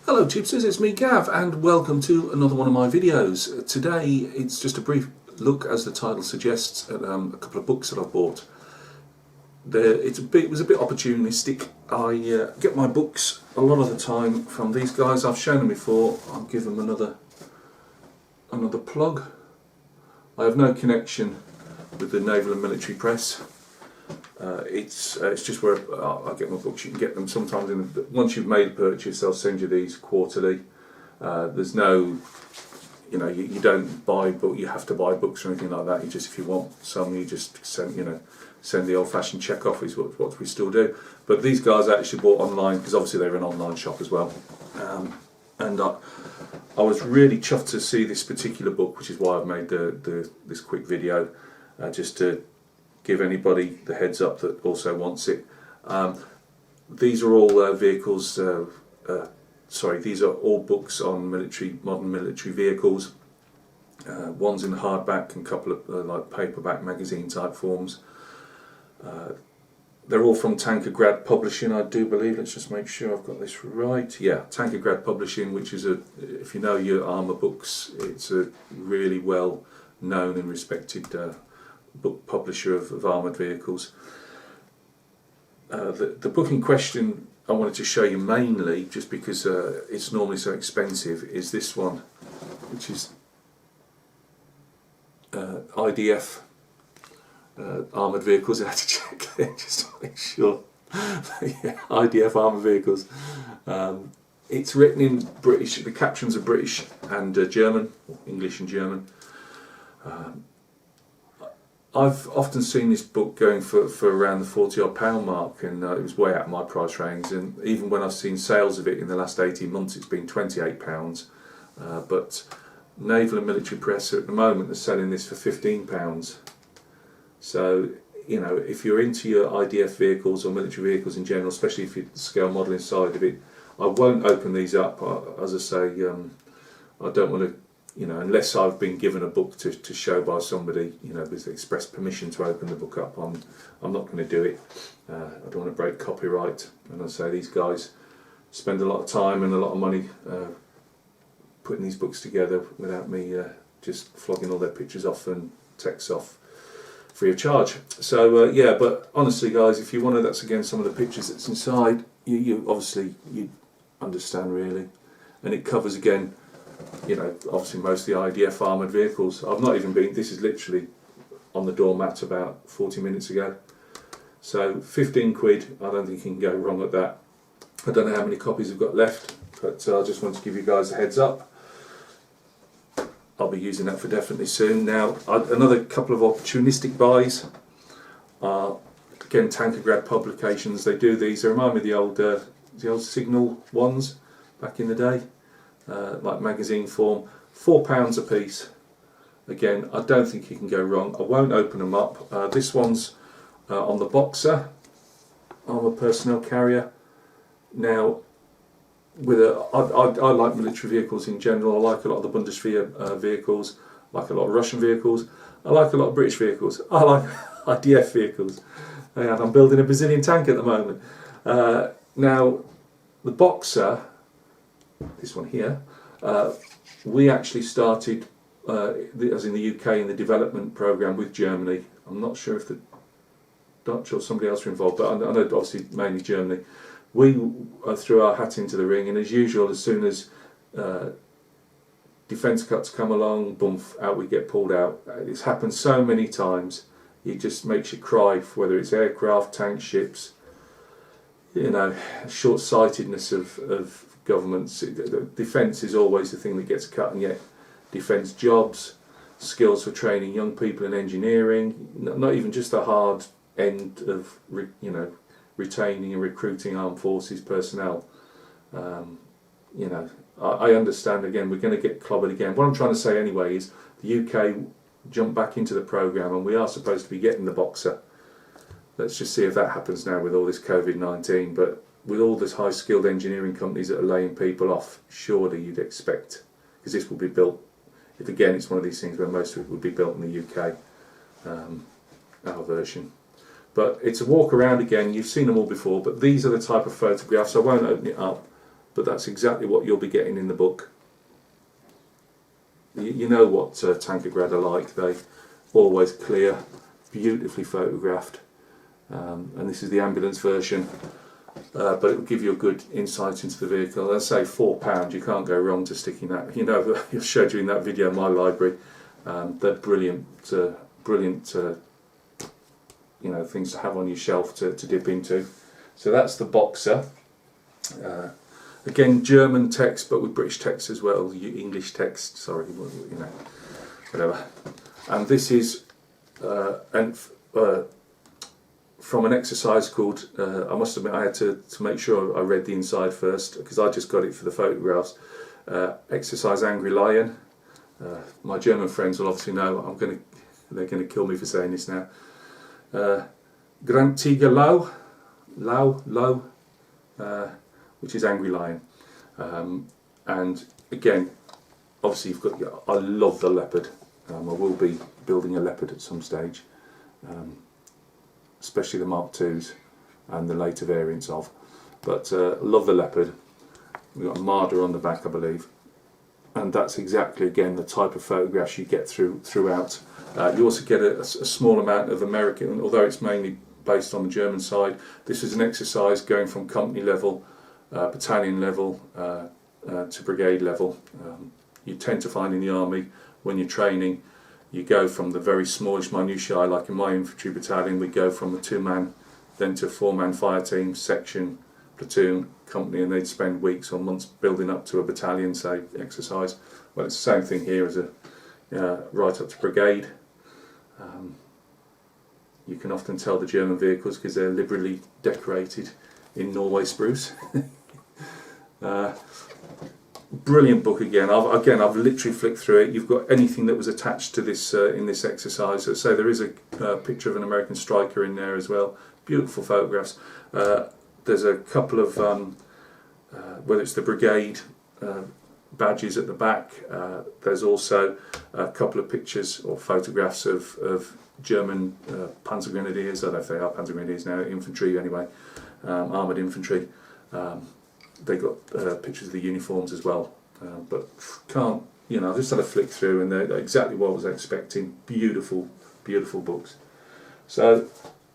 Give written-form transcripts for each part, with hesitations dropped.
Hello Gypsies, it's me Gav and welcome to another one of my videos. Today it's just a brief look, as the title suggests, at a couple of books that I've bought. It was a bit opportunistic. I get my books a lot of the time from these guys. I've shown them before. I'll give them another plug. I have no connection with the Naval and Military Press. It's just where I get my books. You can get them sometimes once you've made a purchase, they'll send you these quarterly. There's no, you don't buy book. You have to buy books or anything like that. You just, if you want some, you just send the old-fashioned check off, is what we still do. But these guys I actually bought online because obviously they're an online shop as well. And I was really chuffed to see this particular book, which is why I've made this quick video, just to give anybody the heads up that also wants it. These are all vehicles. These are all books on modern military vehicles. One's in hardback and a couple of like paperback magazine type forms. They're all from Tankograd Publishing, I do believe. Let's just make sure I've got this right. Yeah, Tankograd Publishing, which is if you know your armour books, it's a really well known and respected book publisher of armoured vehicles. The book in question I wanted to show you mainly, just because it's normally so expensive, is this one, which is IDF Armoured Vehicles. I had to check there just to make sure. Yeah, IDF Armoured Vehicles. It's written in British, the captions are British and German, English and German. I've often seen this book going for around the £40 mark, and it was way out of my price range. And even when I've seen sales of it in the last 18 months, it's been £28. But Naval and Military Press at the moment are selling this for £15. So, if you're into your IDF vehicles or military vehicles in general, especially if you're the scale modelling side of it, I won't open these up. As I say, I don't want to. Unless I've been given a book to show by somebody, with express permission to open the book up, I'm not going to do it. I don't want to break copyright. And I say these guys spend a lot of time and a lot of money putting these books together without me just flogging all their pictures off and text off free of charge. So yeah, but honestly, guys, if you wanted, that's again some of the pictures that's inside. You obviously you understand really, and it covers again. Obviously most of the IDF armoured vehicles. I've not even been, this is literally on the doormat about 40 minutes ago. So 15 quid, I don't think you can go wrong at that. I don't know how many copies I've got left, but I just want to give you guys a heads up. I'll be using that for definitely soon. Now, another couple of opportunistic buys are, again, Tankograd Publications. They do these, they remind me of the old Signal ones back in the day. Like magazine form, £4 a piece. Again, I don't think you can go wrong. I won't open them up. This one's on the Boxer armour personnel carrier. Now, I like military vehicles in general. I like a lot of the Bundeswehr vehicles. I like a lot of Russian vehicles. I like a lot of British vehicles. I like IDF vehicles. And I'm building a Brazilian tank at the moment. Now, the Boxer, this one here, we actually started, as in the UK, in the development programme with Germany. I'm not sure if the Dutch or somebody else were involved, but I know obviously mainly Germany. We threw our hat into the ring, and as usual, as soon as defence cuts come along, boom, out we get pulled out. It's happened so many times, it just makes you cry, whether it's aircraft, tank, ships, short-sightedness of governments. Defence is always the thing that gets cut, and yet defence jobs, skills for training young people in engineering, not even just the hard end of retaining and recruiting armed forces personnel. I understand, again, we're going to get clobbered again. What I'm trying to say anyway is the UK jumped back into the programme, and we are supposed to be getting the Boxer. Let's just see if that happens now with all this COVID-19, but with all this high-skilled engineering companies that are laying people off, surely you'd expect, because this will be built, if again it's one of these things where most of it would be built in the UK, our version. But it's a walk around again, you've seen them all before, but these are the type of photographs. I won't open it up. but that's exactly what you'll be getting in the book. You know what Tankograd are like. They always clear, beautifully photographed, and this is the ambulance version, but it will give you a good insight into the vehicle. Let's say £4, you can't go wrong to sticking that, you know, I showed you in that video in my library. They're brilliant, brilliant you know, things to have on your shelf to dip into. So that's the Boxer. Again, German text, but with British text as well, English text, sorry, you know, whatever. And this is from an exercise called, I must admit I had to make sure I read the inside first, because I just got it for the photographs. Exercise Angry Lion. My German friends will obviously know they're going to kill me for saying this now. Grantiger Lowe, which is Angry Lion, and again, obviously you've got. I love the leopard. I will be building a leopard at some stage, especially the Mark IIs and the later variants of. But love the leopard. We've got a Marder on the back, I believe, and that's exactly again the type of photographs you get throughout. You also get a small amount of American, although it's mainly based on the German side. This is an exercise going from company level, battalion level to brigade level. You tend to find in the army, when you're training, you go from the very smallish minutiae, like in my infantry battalion, we go from a 2-man, then to a 4-man fire team, section, platoon, company, and they'd spend weeks or months building up to a battalion, say, exercise. Well, it's the same thing here as right up to brigade. You can often tell the German vehicles because they're liberally decorated in Norway spruce. Brilliant book again. I've literally flicked through it. You've got anything that was attached to this in this exercise. So there is a picture of an American striker in there as well. Beautiful photographs. There's a couple of whether it's the brigade badges at the back. There's also a couple of pictures or photographs of German Panzer Grenadiers. I don't know if they are Panzer Grenadiers now, infantry anyway, armoured infantry. They got pictures of the uniforms as well, but can't, you know, I just had a flick through and they're exactly what I was expecting. Beautiful, beautiful books. So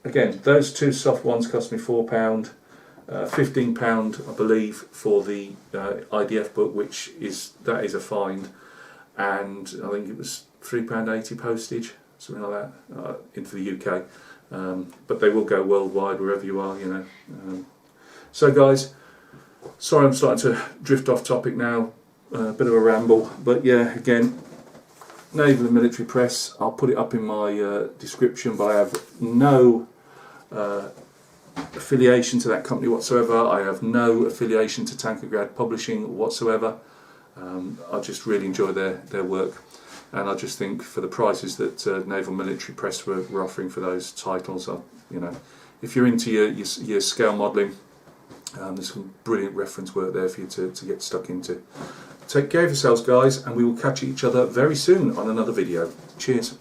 again, those two soft ones cost me £4, £15 I believe for the IDF book, which is a find, and I think it was £3.80 postage, something like that, into the UK. But they will go worldwide wherever you are, you know. So guys, sorry I'm starting to drift off topic now, a bit of a ramble, but yeah, again, Naval and Military Press, I'll put it up in my description, but I have no affiliation to that company whatsoever. I have no affiliation to Tankograd Publishing whatsoever. I just really enjoy their work, and I just think for the prices that Naval Military Press were offering for those titles, you know, if you're into your scale modelling, there's some brilliant reference work there for you to get stuck into. Take care of yourselves guys, and we will catch each other very soon on another video. Cheers.